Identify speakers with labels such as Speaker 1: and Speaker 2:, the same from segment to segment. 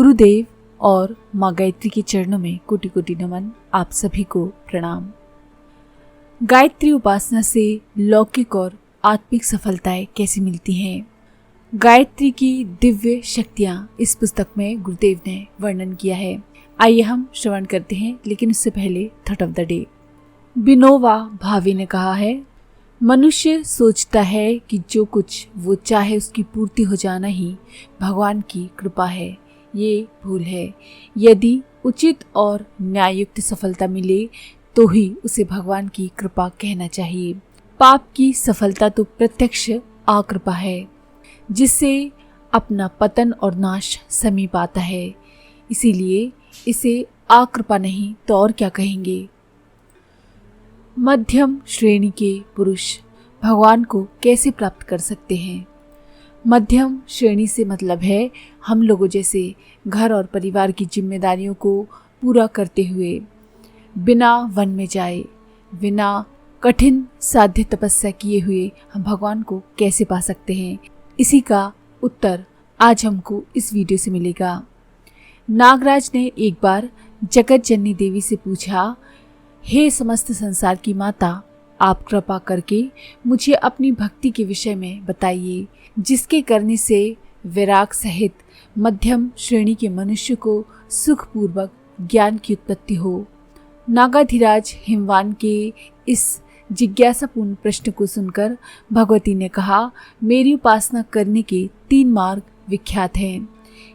Speaker 1: गुरुदेव और माँ गायत्री के चरणों में कोटि कोटि नमन। आप सभी को प्रणाम। गायत्री उपासना से लौकिक और आत्मिक सफलताएं कैसे मिलती हैं? गायत्री की दिव्य शक्तियां इस पुस्तक में गुरुदेव ने वर्णन किया है। आइए हम श्रवण करते हैं, लेकिन उससे पहले thought of the day. Vinoba Bhave ने कहा है, मनुष्य सोचता है कि जो कुछ वो चाहे उसकी पूर्ति हो जाना ही भगवान की कृपा है। ये भूल है। यदि उचित और न्याययुक्त सफलता मिले तो ही उसे भगवान की कृपा कहना चाहिए। पाप की सफलता तो प्रत्यक्ष आकृपा है, जिससे अपना पतन और नाश समीप आता है। इसीलिए इसे आकृपा नहीं तो और क्या कहेंगे। मध्यम श्रेणी के पुरुष भगवान को कैसे प्राप्त कर सकते हैं? मध्यम श्रेणी से मतलब है हम लोगों जैसे घर और परिवार की जिम्मेदारियों को पूरा करते हुए बिना वन में जाए, बिना कठिन साध्य तपस्या किए हुए हम भगवान को कैसे पा सकते हैं? इसी का उत्तर आज हमको इस वीडियो से मिलेगा। नागराज ने एक बार जगत जननी देवी से पूछा, हे समस्त संसार की माता, आप कृपा करके मुझे अपनी भक्ति के विषय में बताइए, जिसके करने से विराग सहित मध्यम श्रेणी के मनुष्य को सुखपूर्वक ज्ञान की उत्पत्ति हो। नागाधिराज हिमवान के इस जिज्ञासापूर्ण प्रश्न को सुनकर भगवती ने कहा, मेरी उपासना करने के 3 मार्ग विख्यात हैं।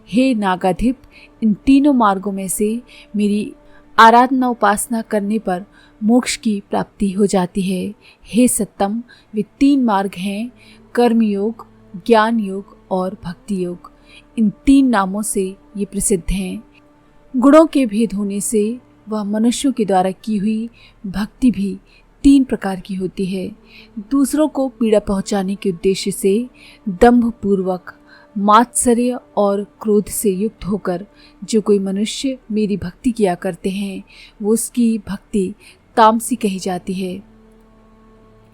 Speaker 1: हे नागाधिप, इन तीनों मार्गों में से मेरी आराधना उपासना करने पर मोक्ष की प्राप्ति हो जाती है। हे सत्तम, वे 3 मार्ग हैं, कर्मयोग, ज्ञान योग और भक्ति योग। इन 3 नामों से ये प्रसिद्ध हैं। गुणों के भेद होने से वह मनुष्यों के द्वारा की हुई भक्ति भी 3 प्रकार की होती है। दूसरों को पीड़ा पहुंचाने के उद्देश्य से दंभ पूर्वक, मात्सर्य और क्रोध से युक्त होकर जो कोई मनुष्य मेरी भक्ति किया करते हैं, वो उसकी भक्ति तामसी कही जाती है,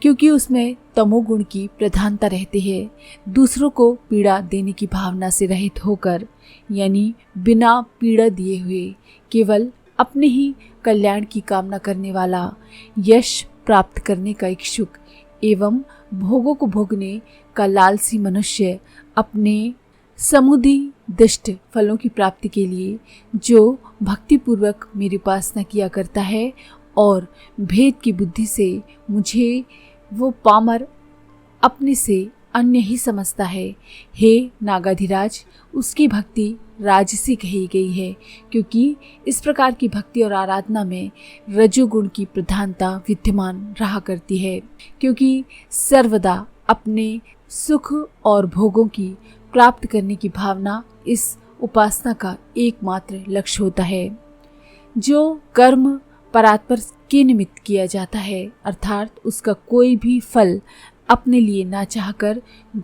Speaker 1: क्योंकि उसमें तमोगुण की प्रधानता रहती है। दूसरों को पीड़ा देने की भावना से रहित होकर, यानी बिना पीड़ा दिए हुए केवल अपने ही कल्याण की कामना करने वाला, यश प्राप्त करने का इच्छुक एवं भोगों को भोगने का लालसी मनुष्य अपने समुदी दिष्ट फलों की प्राप्ति के लिए जो भक्तिपूर्वक मेरी उपासना किया करता है और भेद की बुद्धि से मुझे वो पामर अपने से अन्य ही समझता है, हे नागाधिराज, उसकी भक्ति राजसी कही गई है, क्योंकि इस प्रकार की भक्ति और आराधना में रजोगुण की प्रधानता विद्यमान रहा करती है, क्योंकि सर्वदा अपने सुख और भोगों की प्राप्त करने की भावना इस उपासना का एकमात्र लक्ष्य होता है। जो कर्म परात्पर के निमित्त किया जाता है, अर्थात उसका कोई भी फल अपने लिए ना चाहकर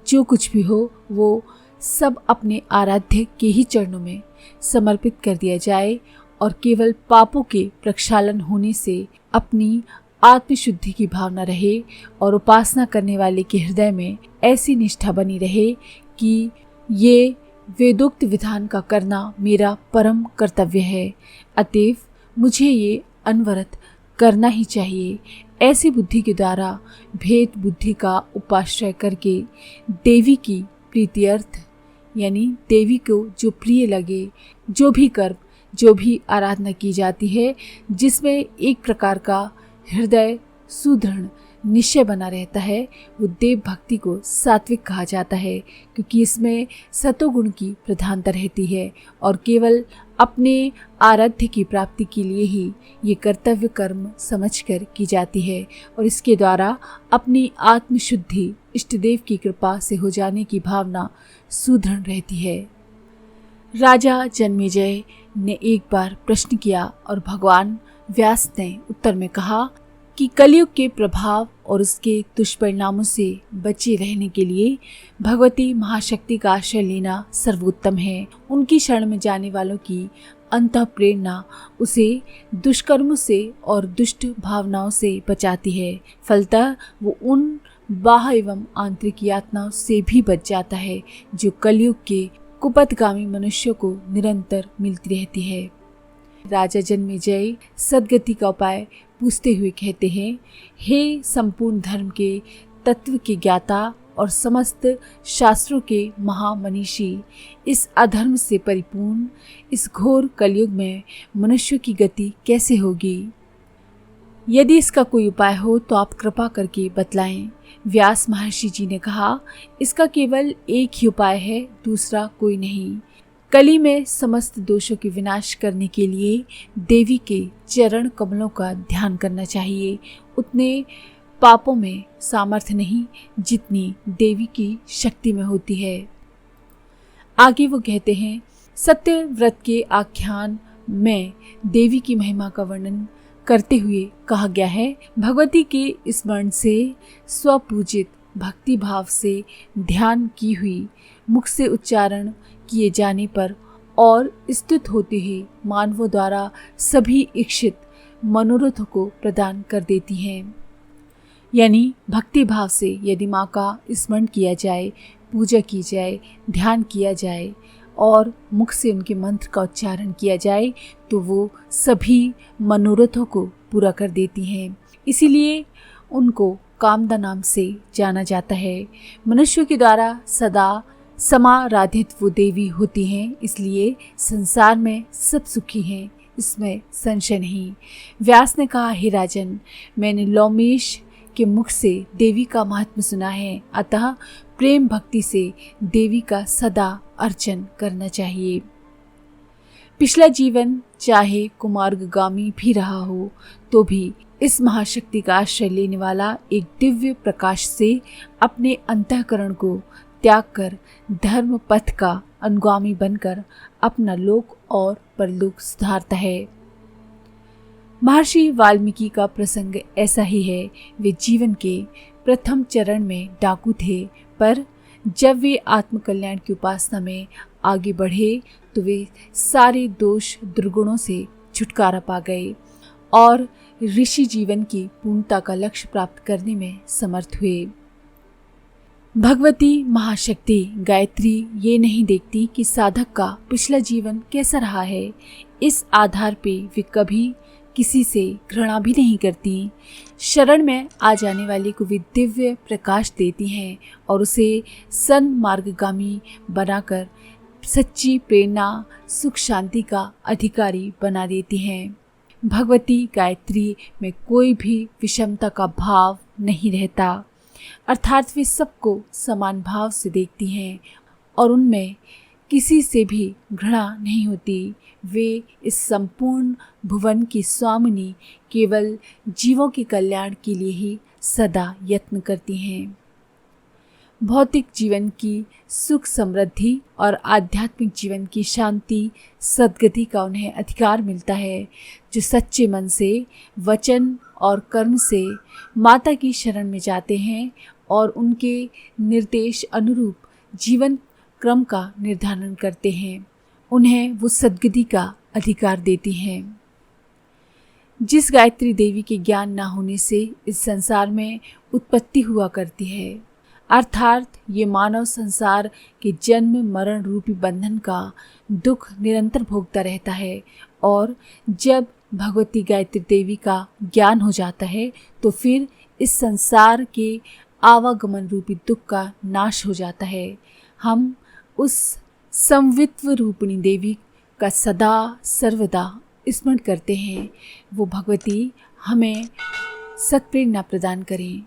Speaker 1: जो कुछ भी हो वो सब अपने आराध्य के ही चरणों में समर्पित कर दिया जाए और केवल पापों के प्रक्षालन होने से अपनी आत्मशुद्धि की भावना रहे और उपासना करने वाले के हृदय में ऐसी निष्ठा बनी रहे कि ये वेदोक्त विधान का करना मेरा परम कर्तव्य है, अतएव मुझे ये अनवरत करना ही चाहिए। ऐसी बुद्धि के द्वारा भेद बुद्धि का उपाश्रय करके देवी की प्रीत्यर्थ, यानी देवी को जो प्रिय लगे, जो भी कर्म, जो भी आराधना की जाती है, जिसमें एक प्रकार का हृदय सुदृढ़ निश्चय बना रहता है, वो देव भक्ति को सात्विक कहा जाता है, क्योंकि इसमें सतोगुण की प्रधानता रहती है और केवल अपने आराध्य की प्राप्ति के लिए ही ये कर्तव्य कर्म समझकर की जाती है और इसके द्वारा अपनी आत्मशुद्धि इष्टदेव की कृपा से हो जाने की भावना सुदृढ़ रहती है। राजा जन्मेजय ने एक बार प्रश्न किया और भगवान व्यास ने उत्तर में कहा कि कलयुग के प्रभाव और उसके दुष्परिणामों से बचे रहने के लिए भगवती महाशक्ति का आश्रय लेना सर्वोत्तम है। उनकी शरण में जाने वालों की अंतः प्रेरणा उसे दुष्कर्मों से और दुष्ट भावनाओं से बचाती है। फलतः वो उन बाह्य एवं आंतरिक यातनाओं से भी बच जाता है जो कलयुग के कुपथगामी मनुष्यों को निरंतर मिलती रहती है। राजा जन्मेजय सद्गति का उपाय पूछते हुए कहते हैं, हे संपूर्ण धर्म के तत्व के ज्ञाता और समस्त शास्त्रों के महामनीषी, इस अधर्म से परिपूर्ण इस घोर कलयुग में मनुष्य की गति कैसे होगी? यदि इसका कोई उपाय हो तो आप कृपा करके बतलाएं। व्यास महर्षि जी ने कहा, इसका केवल एक ही उपाय है, दूसरा कोई नहीं। कली में समस्त दोषों के विनाश करने के लिए देवी के चरण कमलों का ध्यान करना चाहिए। उतने पापों में सामर्थ्य नहीं जितनी देवी की शक्ति में होती है। आगे वो कहते हैं, सत्य व्रत के आख्यान में देवी की महिमा का वर्णन करते हुए कहा गया है, भगवती के स्मरण से स्वपूजित भक्ति भाव से ध्यान की हुई, मुख से उच्चारण किए जाने पर और स्तुत होते ही मानवों द्वारा सभी इच्छित मनोरथों को प्रदान कर देती हैं। यानी भक्ति भाव से यदि माँ का स्मरण किया जाए, पूजा की जाए, ध्यान किया जाए और मुख से उनके मंत्र का उच्चारण किया जाए तो वो सभी मनोरथों को पूरा कर देती हैं। इसीलिए उनको कामदा नाम से जाना जाता है। मनुष्यों के द्वारा सदा समाराधित वो देवी होती हैं, इसलिए संसार में सब सुखी हैं, इसमें संशय नहीं। व्यास ने कहा, हे राजन, मैंने लोमेश के मुख से देवी का महात्म्य सुना है, अतः प्रेम भक्ति से देवी का सदा अर्चन करना चाहिए। पिछला जीवन चाहे कुमार्गामी भी रहा हो तो भी इस महाशक्ति का आश्रय लेने वाला एक दिव्य प्रकाश से अपने अंतःकरण को त्याग कर धर्म पथ का अनुगामी बनकर अपना लोक और परलोक सुधारता है। महर्षि वाल्मीकि का प्रसंग ऐसा ही है। वे जीवन के प्रथम चरण में डाकू थे, पर जब वे आत्मकल्याण की उपासना में आगे बढ़े तो वे सारे दोष दुर्गुणों से छुटकारा पा गए और ऋषि जीवन की पूर्णता का लक्ष्य प्राप्त करने में समर्थ हुए। भगवती महाशक्ति गायत्री ये नहीं देखती कि साधक का पिछला जीवन कैसा रहा है। इस आधार पे वे कभी किसी से घृणा भी नहीं करती। शरण में आ जाने वाले को वे दिव्य प्रकाश देती हैं और उसे सन्मार्गगामी बनाकर सच्ची प्रेरणा, सुख शांति का अधिकारी बना देती हैं। भगवती गायत्री में कोई भी विषमता का भाव नहीं रहता, अर्थात वे सबको समान भाव से देखती हैं और उनमें किसी से भी घृणा नहीं होती। वे इस संपूर्ण भुवन की स्वामिनी केवल जीवों के कल्याण के लिए ही सदा यत्न करती हैं। भौतिक जीवन की सुख समृद्धि और आध्यात्मिक जीवन की शांति सद्गति का उन्हें अधिकार मिलता है, जो सच्चे मन से, वचन और कर्म से माता की शरण में जाते हैं और उनके निर्देश अनुरूप जीवन क्रम का निर्धारण करते हैं। उन्हें वो सद्गति का अधिकार देती हैं। जिस गायत्री देवी के ज्ञान न होने से इस संसार में उत्पत्ति हुआ करती है, अर्थात ये मानव संसार के जन्म मरण रूपी बंधन का दुख निरंतर भोगता रहता है, और जब भगवती गायत्री देवी का ज्ञान हो जाता है तो फिर इस संसार के आवागमन रूपी दुख का नाश हो जाता है। हम उस संवित्व रूपिणी देवी का सदा सर्वदा स्मरण करते हैं। वो भगवती हमें सत्प्रेरणा प्रदान करें।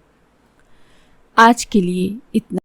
Speaker 1: आज के लिए इतना।